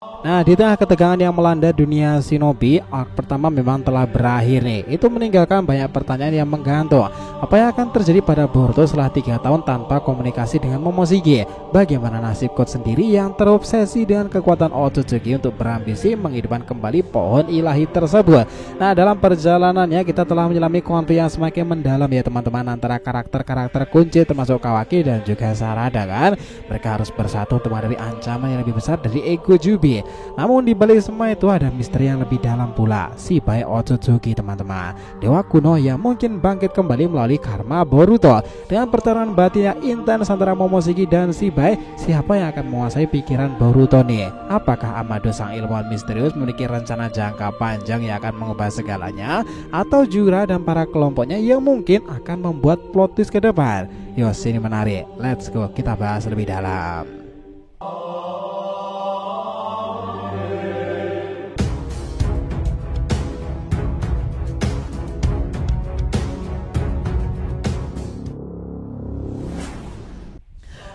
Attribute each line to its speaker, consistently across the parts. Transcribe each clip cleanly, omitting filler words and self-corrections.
Speaker 1: Nah, di tengah ketegangan yang melanda dunia shinobi, arc pertama memang telah berakhir nih. Itu meninggalkan banyak pertanyaan yang menggantung. Apa yang akan terjadi pada Boruto setelah 3 tahun tanpa komunikasi dengan Momoshige? Bagaimana nasib Code sendiri yang terobsesi dengan kekuatan Otsutsuki untuk berambisi menghidupkan kembali pohon ilahi tersebut? Nah, dalam perjalanannya kita telah menyelami konflik yang semakin mendalam ya teman-teman, antara karakter-karakter kunci termasuk Kawaki dan juga Sarada kan. Mereka harus bersatu untuk menghadapi ancaman yang lebih besar dari ego Jubi. Namun di balik semua itu ada misteri yang lebih dalam pula, si bayi Otsutsuki teman-teman, dewa kuno yang mungkin bangkit kembali melalui karma Boruto. Dengan pertarungan batin yang intens antara Momoshige dan si bayi, siapa yang akan menguasai pikiran Boruto nih? Apakah Amado sang ilmuwan misterius memiliki rencana jangka panjang yang akan mengubah segalanya, atau Jura dan para kelompoknya yang mungkin akan membuat plot twist ke depan? Yos, ini menarik, let's go kita bahas lebih dalam.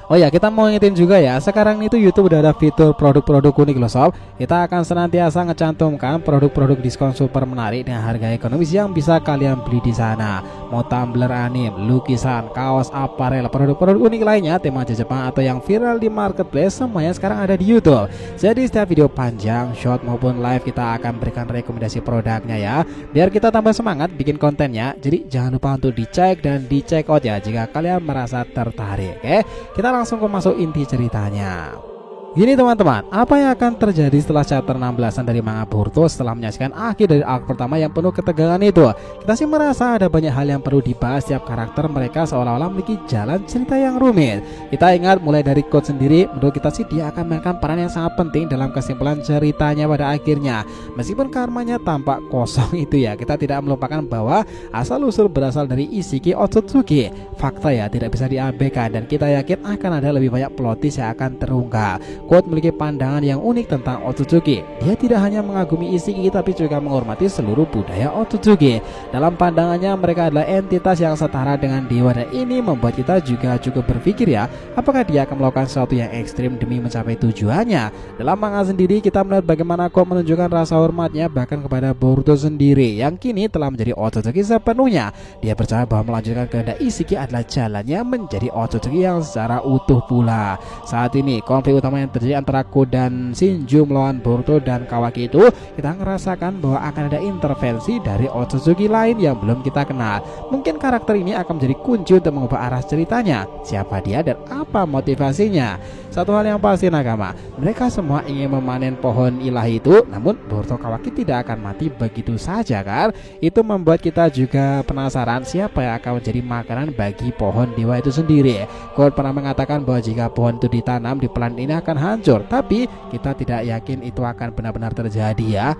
Speaker 1: Oh ya, kita mau ngingetin juga ya, sekarang itu YouTube udah ada fitur produk-produk unik loh sob. Kita akan senantiasa ngecantumkan produk-produk diskon super menarik dengan harga ekonomis yang bisa kalian beli di sana. Mau tumbler anime, lukisan, kaos, aparel, produk-produk unik lainnya, tema Jepang atau yang viral di marketplace, semuanya sekarang ada di YouTube. Jadi setiap video panjang, short maupun live kita akan berikan rekomendasi produknya ya, biar kita tambah semangat bikin kontennya. Jadi jangan lupa untuk dicek dan dicek out ya jika kalian merasa tertarik. Oke, kita langsung masuk inti ceritanya. Gini teman-teman, apa yang akan terjadi setelah chapter 16-an dari manga Boruto setelah menyaksikan akhir dari arc pertama yang penuh ketegangan itu? Kita sih merasa ada banyak hal yang perlu dibahas. Setiap karakter mereka seolah-olah memiliki jalan cerita yang rumit. Kita ingat mulai dari Code sendiri, menurut kita sih dia akan mainkan peran yang sangat penting dalam kesimpulan ceritanya pada akhirnya. Meskipun karmanya tampak kosong itu ya, kita tidak melupakan bahwa asal-usul berasal dari Ishiki Otsutsuki. Fakta ya tidak bisa diabaikan, dan kita yakin akan ada lebih banyak plot twist yang akan terungkap. Code memiliki pandangan yang unik tentang Otsutsuki. Dia tidak hanya mengagumi Ishiki tapi juga menghormati seluruh budaya Otsutsuki. Dalam pandangannya mereka adalah entitas yang setara dengan dewa, dan ini membuat kita juga cukup berpikir ya, apakah dia akan melakukan sesuatu yang ekstrim demi mencapai tujuannya. Dalam manga sendiri kita melihat bagaimana Code menunjukkan rasa hormatnya bahkan kepada Boruto sendiri yang kini telah menjadi Otsutsuki sepenuhnya. Dia percaya bahwa melanjutkan kehendak Ishiki adalah jalannya menjadi Otsutsuki yang secara utuh pula. Saat ini konflik utama yang terjadi antara Code dan Shinju melawan Boruto dan Kawaki itu, kita ngerasakan bahwa akan ada intervensi dari Otsutsuki lain yang belum kita kenal. Mungkin karakter ini akan menjadi kunci untuk mengubah arah ceritanya. Siapa dia dan apa motivasinya? Satu hal yang pasti nakama, mereka semua ingin memanen pohon ilahi itu, namun Boruto Kawaki tidak akan mati begitu saja kan? Itu membuat kita juga penasaran siapa yang akan menjadi makanan bagi pohon dewa itu sendiri. Code pernah mengatakan bahwa jika pohon itu ditanam di planet ini akan hancur, tapi kita tidak yakin itu akan benar-benar terjadi ya.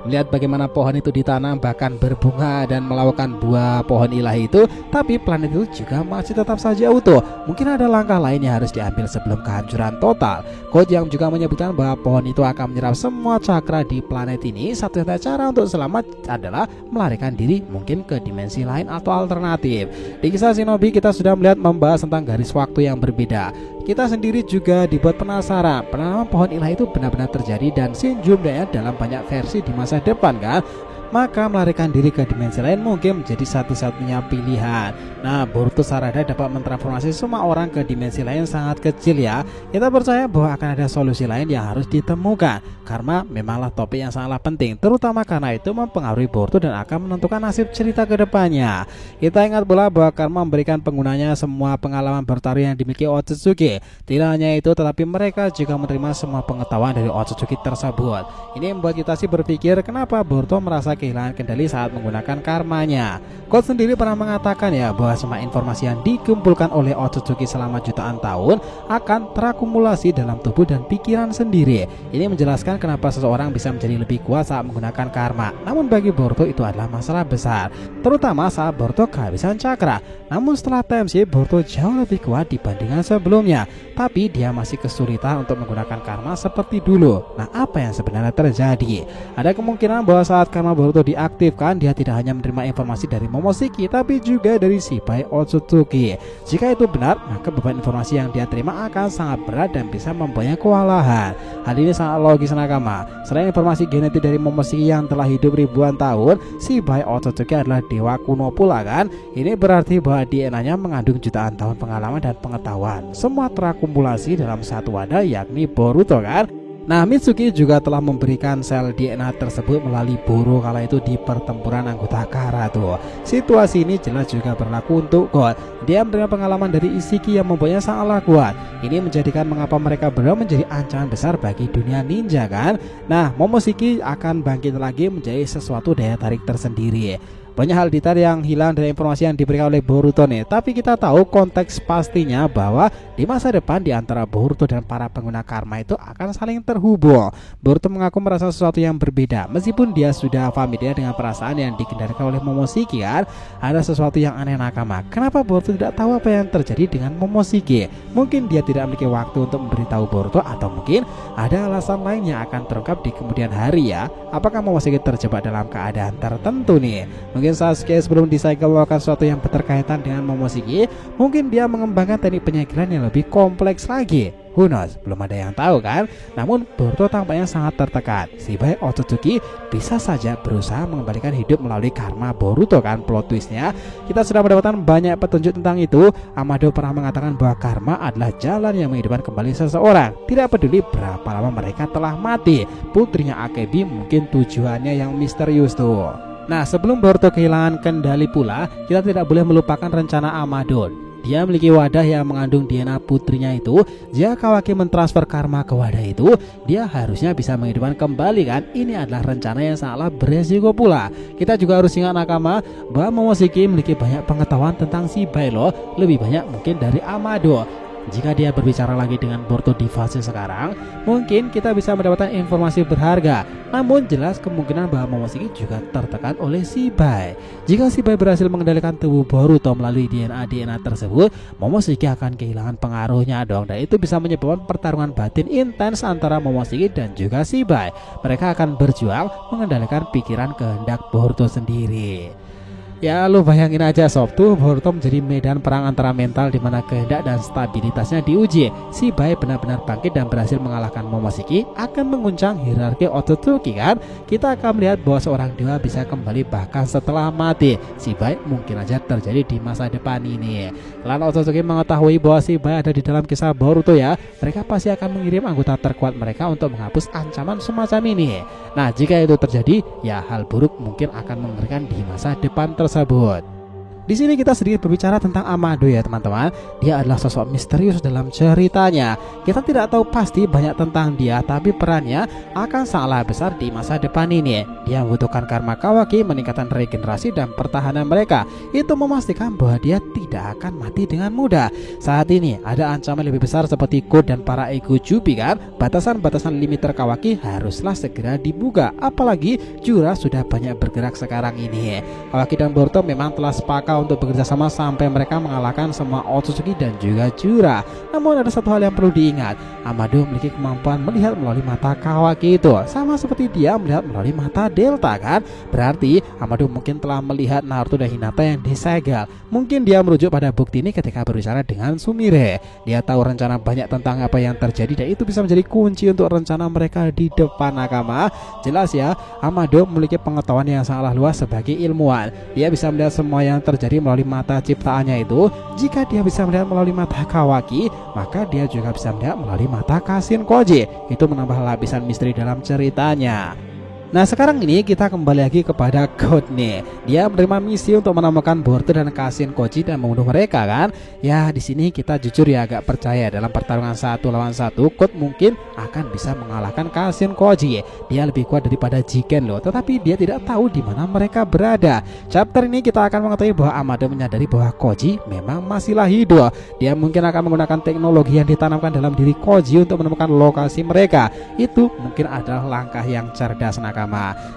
Speaker 1: Melihat bagaimana pohon itu ditanam bahkan berbunga dan melakukan buah pohon ilahi itu, tapi planet itu juga masih tetap saja utuh. Mungkin ada langkah lain yang harus diambil sebelum kehancuran total. Code yang juga menyebutkan bahwa pohon itu akan menyerap semua cakra di planet ini. Satu-satunya cara untuk selamat adalah melarikan diri mungkin ke dimensi lain atau alternatif. Di kisah Shinobi kita sudah melihat membahas tentang garis waktu yang berbeda. Kita sendiri juga dibuat penasaran, penanaman pohon ilahi itu benar-benar terjadi dan Shinju melihatnya dalam banyak versi di masa depan kan? Maka melarikan diri ke dimensi lain mungkin menjadi satu-satunya pilihan. Nah, Boruto Sarada dapat mentransformasi semua orang ke dimensi lain sangat kecil ya. Kita percaya bahwa akan ada solusi lain yang harus ditemukan. Karma memanglah topik yang sangatlah penting, terutama karena itu mempengaruhi Boruto dan akan menentukan nasib cerita ke depannya. Kita ingat pula bahwa karma memberikan penggunanya semua pengalaman bertarung yang dimiliki Otsutsuki. Tidak hanya itu, tetapi mereka juga menerima semua pengetahuan dari Otsutsuki tersebut. Ini membuat kita sih berpikir kenapa Boruto merasa kehilangan kendali saat menggunakan karmanya. Code sendiri pernah mengatakan ya bahwa semua informasi yang dikumpulkan oleh Otsutsuki selama jutaan tahun akan terakumulasi dalam tubuh dan pikiran sendiri. Ini menjelaskan kenapa seseorang bisa menjadi lebih kuat saat menggunakan karma. Namun bagi Boruto itu adalah masalah besar, terutama saat Boruto kehabisan cakra. Namun setelah TMC, Boruto jauh lebih kuat dibandingkan sebelumnya, tapi dia masih kesulitan untuk menggunakan karma seperti dulu. Nah, apa yang sebenarnya terjadi? Ada kemungkinan bahwa saat karma Boruto Boruto diaktifkan, dia tidak hanya menerima informasi dari Momoshiki tapi juga dari Shibai Otsutsuki. Jika itu benar, maka beban informasi yang dia terima akan sangat berat dan bisa membuatnya kewalahan. Hal ini sangat logis nakama. Selain informasi genetik dari Momoshiki yang telah hidup ribuan tahun, Shibai Otsutsuki adalah dewa kuno pula kan. Ini berarti bahwa DNA-nya mengandung jutaan tahun pengalaman dan pengetahuan. Semua terakumulasi dalam satu wadah, yakni Boruto kan. Nah, Mitsuki juga telah memberikan sel DNA tersebut melalui Boro kala itu di pertempuran anggota Kara tuh. Situasi ini jelas juga berlaku untuk God. Dia menerima pengalaman dari Ishiki yang membuatnya sangatlah kuat. Ini menjadikan mengapa mereka berdua menjadi ancaman besar bagi dunia ninja kan. Nah, Momoshiki akan bangkit lagi menjadi sesuatu daya tarik tersendiri. Banyak hal detail yang hilang dari informasi yang diberikan oleh Boruto nih. Tapi kita tahu konteks pastinya bahwa di masa depan di antara Boruto dan para pengguna karma itu akan saling terhubung. Boruto mengaku merasa sesuatu yang berbeda. Meskipun dia sudah familiar dengan perasaan yang dikendalikan oleh Momoshiki kan, ada sesuatu yang aneh nakama. Kenapa Boruto tidak tahu apa yang terjadi dengan Momoshiki? Mungkin dia tidak memiliki waktu untuk memberitahu Boruto, atau mungkin ada alasan lain yang akan terungkap di kemudian hari ya. Apakah Momoshiki terjebak dalam keadaan tertentu nih? Mungkin Sasuke sebelum disegel melakukan sesuatu yang berkaitan dengan Momoshiki. Mungkin dia mengembangkan teknik penyegelan yang lebih kompleks lagi. Who knows? Belum ada yang tahu kan. Namun Boruto tampaknya sangat tertekan. Shibai Otsutsuki bisa saja berusaha mengembalikan hidup melalui karma Boruto kan. Plot twistnya kita sudah mendapatkan banyak petunjuk tentang itu. Amado pernah mengatakan bahwa karma adalah jalan yang menghidupkan kembali seseorang, tidak peduli berapa lama mereka telah mati. Putrinya Akebi mungkin tujuannya yang misterius tuh. Nah, sebelum Boruto kehilangan kendali pula, kita tidak boleh melupakan rencana Amado. Dia memiliki wadah yang mengandung DNA putrinya itu. Jika Kawaki mentransfer karma ke wadah itu, dia harusnya bisa menghidupkan kembali kan. Ini adalah rencana yang sangatlah beresiko pula. Kita juga harus ingat nakama bahwa Momoshiki memiliki banyak pengetahuan tentang Shibai loh. Lebih banyak mungkin dari Amado. Jika dia berbicara lagi dengan Boruto di fase sekarang, mungkin kita bisa mendapatkan informasi berharga. Namun jelas kemungkinan bahwa Momoshiki juga tertekan oleh Shibai. Jika Shibai berhasil mengendalikan tubuh Boruto melalui DNA tersebut, Momoshiki akan kehilangan pengaruhnya dong. Dan itu bisa menyebabkan pertarungan batin intens antara Momoshiki dan juga Shibai. Mereka akan berjuang mengendalikan pikiran kehendak Boruto sendiri. Ya, lu bayangin aja sob, tuh Boruto menjadi medan perang antara mental di mana kehendak dan stabilitasnya diuji. Shibai benar-benar bangkit dan berhasil mengalahkan Momoshiki, akan menguncang hierarki Otsutsuki kan. Kita akan melihat bahwa seorang dewa bisa kembali bahkan setelah mati. Shibai mungkin aja terjadi di masa depan ini. Klan Otsutsuki mengetahui bahwa Shibai ada di dalam kisah Boruto ya. Mereka pasti akan mengirim anggota terkuat mereka untuk menghapus ancaman semacam ini. Nah, jika itu terjadi, ya hal buruk mungkin akan mengerikan di masa depan tersebut. Di sini kita sedikit berbicara tentang Amado ya teman-teman. Dia adalah sosok misterius dalam ceritanya. Kita tidak tahu pasti banyak tentang dia, tapi perannya akan sangatlah besar di masa depan ini. Dia membutuhkan karma Kawaki, meningkatkan regenerasi dan pertahanan mereka. Itu memastikan bahwa dia tidak akan mati dengan mudah. Saat ini ada ancaman lebih besar seperti God dan para ego Jubi kan. Batasan-batasan limiter Kawaki haruslah segera dibuka. Apalagi Jura sudah banyak bergerak sekarang ini. Kawaki dan Boruto memang telah sepakat untuk bekerja sama sampai mereka mengalahkan semua Otsutsuki dan juga Jura. Namun ada satu hal yang perlu diingat. Amado memiliki kemampuan melihat melalui mata Kawaki itu, sama seperti dia melihat melalui mata Delta kan. Berarti Amado mungkin telah melihat Naruto dan Hinata yang disegel. Mungkin dia merujuk pada bukti ini ketika berbicara dengan Sumire. Dia tahu rencana banyak tentang apa yang terjadi dan itu bisa menjadi kunci untuk rencana mereka di depan nakama. Jelas ya, Amado memiliki pengetahuan yang sangatlah luas sebagai ilmuwan. Dia bisa melihat semua yang terjadi melalui mata ciptaannya itu. Jika dia bisa melihat melalui mata Kawaki, maka dia juga bisa melihat melalui mata Kashin Koji. Itu menambah lapisan misteri dalam ceritanya. Nah, sekarang ini kita kembali lagi kepada God nih. Dia menerima misi untuk menemukan Boruto dan Kashin Koji dan membunuh mereka kan. Ya, di sini kita jujur ya agak percaya dalam pertarungan 1 lawan 1 God mungkin akan bisa mengalahkan Kashin Koji. Dia lebih kuat daripada Jigen loh, tetapi dia tidak tahu di mana mereka berada. Chapter ini kita akan mengetahui bahwa Amado menyadari bahwa Koji memang masihlah hidup. Dia mungkin akan menggunakan teknologi yang ditanamkan dalam diri Koji untuk menemukan lokasi mereka. Itu mungkin adalah langkah yang cerdas nakama.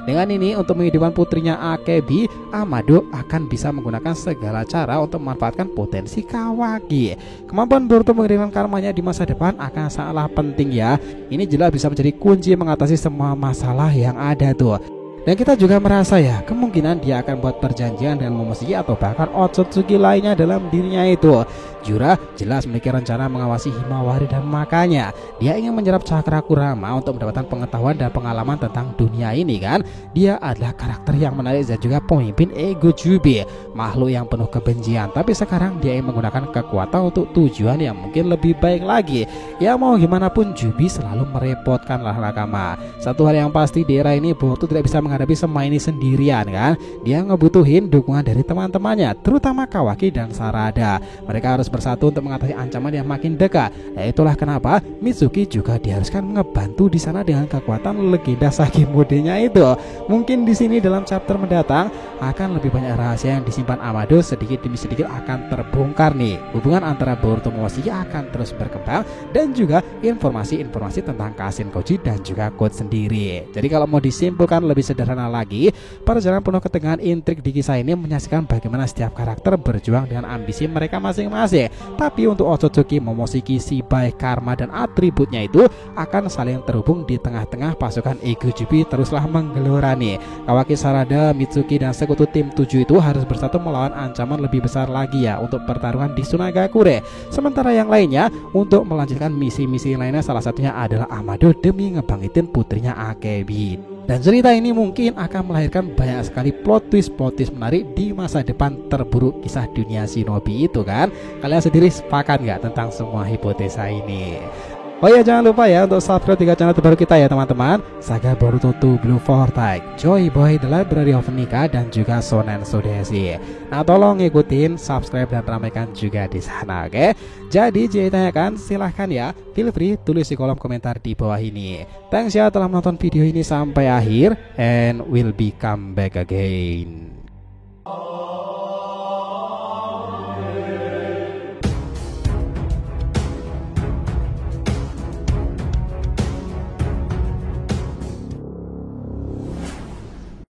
Speaker 1: Dengan ini untuk menghidupkan putrinya Akebi, Amado akan bisa menggunakan segala cara untuk memanfaatkan potensi Kawaki. Kemampuan Boruto mengirimkan karmanya di masa depan akan sangatlah penting ya. Ini jelas bisa menjadi kunci mengatasi semua masalah yang ada tuh. Dan kita juga merasa ya, kemungkinan dia akan buat perjanjian dengan Momoshiki atau bahkan Otsutsuki lainnya dalam dirinya itu. Jura jelas memiliki rencana mengawasi Himawari dan makanya dia ingin menyerap Cakra Kurama untuk mendapatkan pengetahuan dan pengalaman tentang dunia ini kan. Dia adalah karakter yang menarik dan juga pemimpin Ego Jubi, makhluk yang penuh kebencian, tapi sekarang dia ingin menggunakan kekuatan untuk tujuan yang mungkin lebih baik lagi. Ya mau gimana pun Jubi selalu merepotkan lah nakama. Satu hal yang pasti di era ini Boruto tidak bisa menghadapi semua ini sendirian kan. Dia ngebutuhin dukungan dari teman-temannya, terutama Kawaki dan Sarada. Mereka harus bersatu untuk mengatasi ancaman yang makin dekat. Nah itulah kenapa Mitsuki juga diharuskan ngebantu di sana dengan kekuatan legenda Sakimode-nya itu. Mungkin di sini dalam chapter mendatang akan lebih banyak rahasia yang disimpan Amado, sedikit demi sedikit akan terbongkar nih. Hubungan antara Boruto Momoshiki akan terus berkembang dan juga informasi-informasi tentang Kashin Koji dan juga Code sendiri. Jadi kalau mau disimpulkan lebih sederhana lagi, perjalanan penuh ketegangan intrik di kisah ini menyaksikan bagaimana setiap karakter berjuang dengan ambisi mereka masing-masing. Tapi untuk Otsutsuki, Momoshiki, Shibai, Karma dan atributnya itu akan saling terhubung di tengah-tengah pasukan Ego Jubi teruslah menggelora nih. Kawaki, Sarada, Mitsuki dan sekutu tim 7 itu harus bersatu melawan ancaman lebih besar lagi ya untuk pertarungan di Tsunagakure. Sementara yang lainnya untuk melanjutkan misi-misi lainnya, salah satunya adalah Amado demi ngebangkitin putrinya Akebi. Dan cerita ini mungkin akan melahirkan banyak sekali plot twist menarik di masa depan terburuk kisah dunia shinobi itu kan. Kalian sendiri sepakat nggak tentang semua hipotesa ini? Oh ya, jangan lupa ya untuk subscribe 3 channel terbaru kita ya teman-teman. Saga Boruto 2 Blue Vortex, Joy Boy The Library of Nika dan juga Shonen Sodeshi. Nah tolong ngikutin, subscribe dan ramaikan juga di sana, oke? Jadi jika ditanyakan silahkan ya, feel free tulis di kolom komentar di bawah ini. Thanks ya telah menonton video ini sampai akhir, and we'll be come back again.